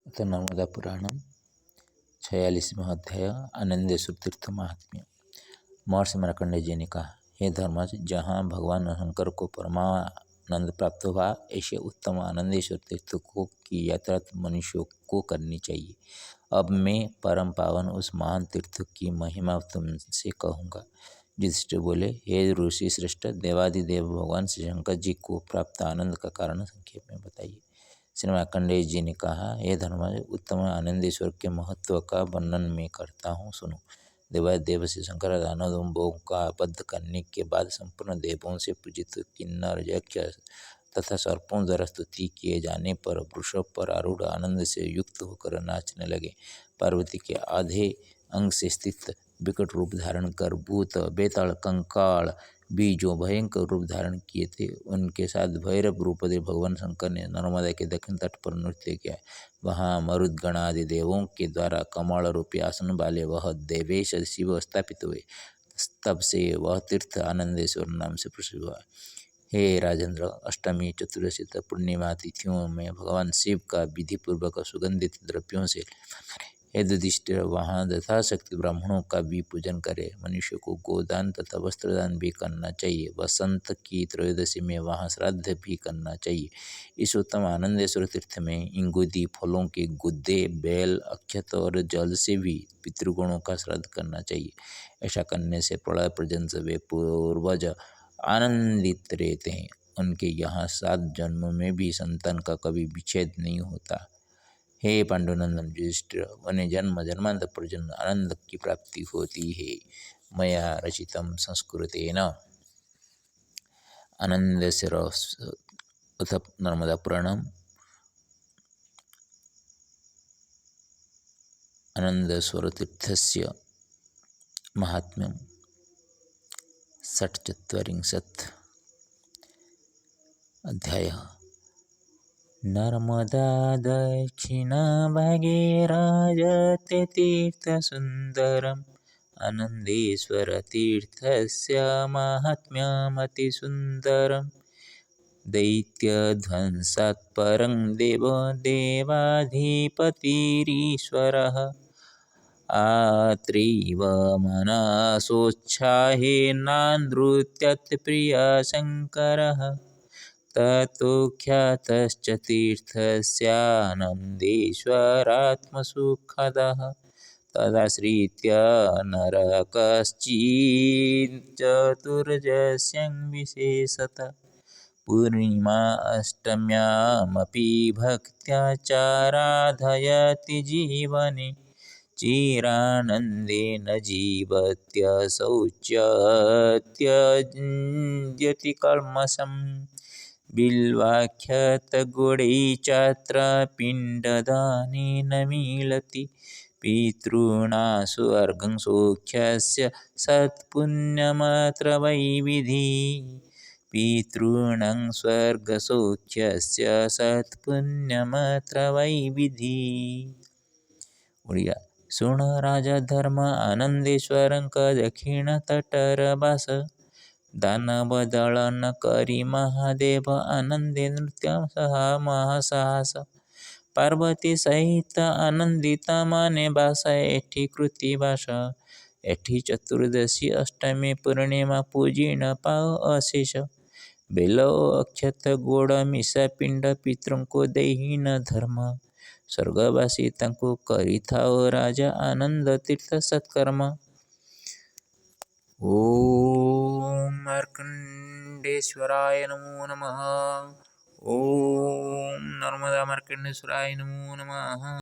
अथ नर्मदा पुराणम 46वां अध्याय आनंदेश्वर तीर्थ महात्म्य। महर्षि मार्कंडेय जी ने कहा, हे धर्मज, जहाँ भगवान शंकर को परमानंद प्राप्त हुआ, ऐसे उत्तम आनंदेश्वर तीर्थ को की यात्रा मनुष्यों को करनी चाहिए। अब मैं परम पावन उस महान तीर्थ की महिमा तुमसे कहूँगा। युधिष्ठिर बोले, हे ऋषि श्रेष्ठ, देवादिदेव भगवान श्री शंकर जी को प्राप्त आनंद का कारण संक्षेप में बताइए। श्री मार्कंडेय जी ने कहा, हे धर्मराज, उत्तम आनंदेश्वर के महत्व का वर्णन मैं करता हूँ, सुनो। देवादेव श्री शंकर दानवों का वध करने के बाद संपूर्ण देवों से पूजित किन्नर यक्ष तथा सर्पों द्वारा स्तुति किए जाने पर वृषभ पर आरूढ़ आनंद से युक्त होकर नाचने लगे। पार्वती के आधे अंग से स्थित विकट रूप धारण कर भूत बेताल कंकाल भी जो भयंकर रूप धारण किए थे, उनके साथ भैरव रूपदेव भगवान शंकर ने नर्मदा के दक्षिण तट पर नृत्य किया। वहाँ मरुद्गण आदि देवों के द्वारा कमल रूपी आसन वाले वह देवेश शिव स्थापित हुए। तब से वह तीर्थ आनंदेश्वर नाम से प्रसिद्ध हुआ। हे राजेंद्र, अष्टमी, चतुर्दशी तथा पूर्णिमा तिथियों में भगवान शिव का विधिपूर्वक सुगंधित द्रव्यों से हे युधिष्ठिर, वहाँ यथाशक्ति ब्राह्मणों का भी पूजन करे। मनुष्य को गोदान तथा वस्त्रदान भी करना चाहिए। वसंत की त्रयोदशी में वहाँ श्राद्ध भी करना चाहिए। इस उत्तम आनंदेश्वर तीर्थ में इंगुदी फलों के गुद्दे, बेल, अक्षत और जल से भी पितृगणों का श्राद्ध करना चाहिए। ऐसा करने से प्रलय पर्यंत वे पूर्वज आनंदित रहते हैं। उनके यहाँ 7 जन्म में भी संतान का कभी विच्छेद नहीं होता। हे पांडुनंदन युधिष्ठिर, उन्हें जन्म जन्मांतर पर्यंत आनंद की प्राप्ति होती है। मया रचितं संस्कृतेन आनंदेश्वर अथ नर्मदा पुराणम आनंदेश्वर तीर्थस्य महात्म्यं 44 अध्यायः। नर्मदा दक्षिणभागे राजते तीर्थसुन्दरम् आनन्देश्वरतीर्थस्य माहात्म्यमतिसुन्दरम्। दैत्यध्वंसात् परं देवाधिपतिरीश्वरः अत्रैव मनसोत्साहेनानृत्यत् प्रियशङ्करः। ततो ख्यातश्च तीर्थस्यानन्देश्वरात्मसुखदः। तदाश्रित्य नरकश्चिच्चतुर्दश्यां विशेषतः पूर्णिमा अष्टम्यामपि भक्त्या चाराधयति जीवने। चिरानन्देन जीवत्यसौ त्यजति कल्मषम्। बिल्वाख्यतगुणै चात्र पिण्डदानेन मिलति। पितॄणां स्वर्गं सौख्यस्य सत्पुण्यमत्र वै विधिः। पितॄणां स्वर्गसौख्यस्य सत्पुण्यमत्र वै विधिः। उड़िया। सुन राजा धर्म आनंदेश्वरं दक्षिण तटर बास। दानव दलन करी महादेव आनंदे नृत्य सहा महासाहस। पार्वती सहित आनंदित माने बास एठी कृति बास। एठी चतुर्दशी अष्टमी पूर्णिमा पूजिन पाओ अशेष। बेल अक्षत गोड़ मिशा पिंड पितृंको देहीन धर्म। स्वर्गवासी तांको करिथाओ राजा आनंद तीर्थ सत्कर्म। ओम मार्कंडेश्वराय नमो नमः। ओम नर्मदा मार्कंडेश्वराय नमो नमः।